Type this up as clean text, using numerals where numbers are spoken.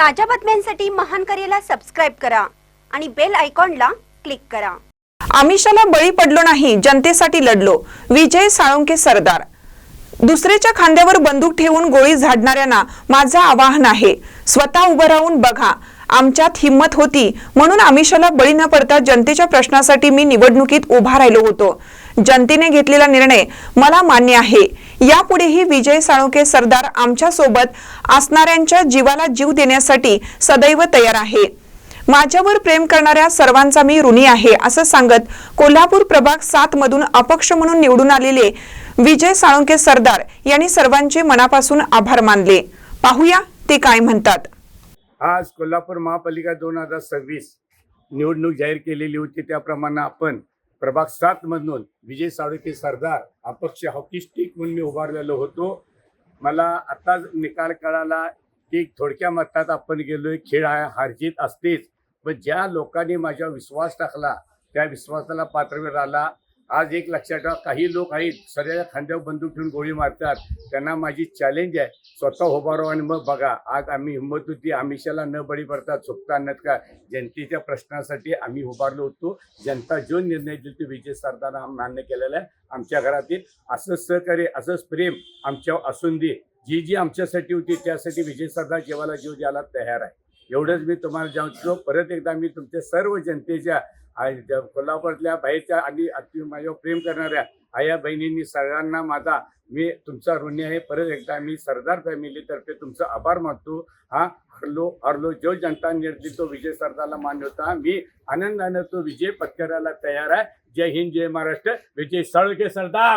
ताज्या बातम्यांसाठी महान करेला सबस्क्राइब करा आणि बेल आयकॉनला क्लिक करा। आमिषाला बळी पडलो नाही, जनतेसाठी लढलो, विजय साळुंखे सरदार। दुसऱ्याच्या खांद्यावर बंदूक ठेवून गोळी झाडणाऱ्यांना माझं आवाहन आहे, स्वतः उभं राहून बघा। आमच्यात हिम्मत होती म्हणून आमिषाला बळी न पडता जनतेच्या प्रश्नासाठी मी निवडणुकीत उभा राहिलो होतो। जनतेने घेतलेला निर्णय मला मान्य आहे। यापुढेही विजय साळुंखे सरदार आमच्या सोबत असणाऱ्यांच्या जीवाला जीव देण्यासाठी सदैव तयार आहे। माझ्यावर प्रेम करणाऱ्या सर्वांचा मी ऋणी आहे असं सांगत कोल्हापूर प्रभाग 7 मधून अपक्ष म्हणून निवडून आलेले विजय साळुंखे सरदार यांनी सर्वांचे मनापासून आभार मानले। पाहूया ते काय म्हणतात। आज कोल्हापूर महापालिका 2026 निवडणूक जाहीर केलेली होती, त्याप्रमाणे आपण प्रभाग 7 मधून विजय साळुंखे सरदार अपक्ष हॉकी स्टिक म्हणून मी उभारलेलो होतो। मला आता निकाल कळाला की थोडक्या मतात आपण गेलोय। खेळ हा हारजीत असतेच, पण ज्या लोकांनी माझ्यावर विश्वास टाकला त्या विश्वासाला पात्र राहिला। आज एक लक्षात ठेवा, काही लोक आहेत सगळ्या खांद्यावर बंदूक ठेवून गोळी मारतात, त्यांना माझी चॅलेंज आहे, स्वतः उभा राहा आणि मग बघा। आज आम्ही हिंमत होती, आमिषाला न बळी पडता चुकता नका, जनतेच्या प्रश्नासाठी आम्ही उभारलो होतो। जनता जो निर्णय दिला तो विजय सरदार मान्य केलेला आहे। आमच्या घरातील असं सहकार्य असंच प्रेम आमच्यावर असून दे। जी जी आमच्यासाठी होती त्यासाठी विजय सरदार जीवाला जीव द्यायला तयार आहे। एवढंच मी तुम्हाला जाणतो। परत एकदा मी तुमच्या सर्व जनतेच्या कोल्हापूरच्या बाहेरच्या आणि माझ्यावर प्रेम करणाऱ्या आया बहिणींनी सगळ्यांना माझा मी तुमचा ऋणी आहे। परत एकदा मी सरदार फॅमिलीतर्फे तुमचा आभार मानतो। हा हरलो जो जनता निर्णय तो विजय सरदारला मान्य होता। मी आनंदाने तो विजय पत्करायला तयार आहे। जय हिंद, जय महाराष्ट्र, विजय साळुंखे सरदार।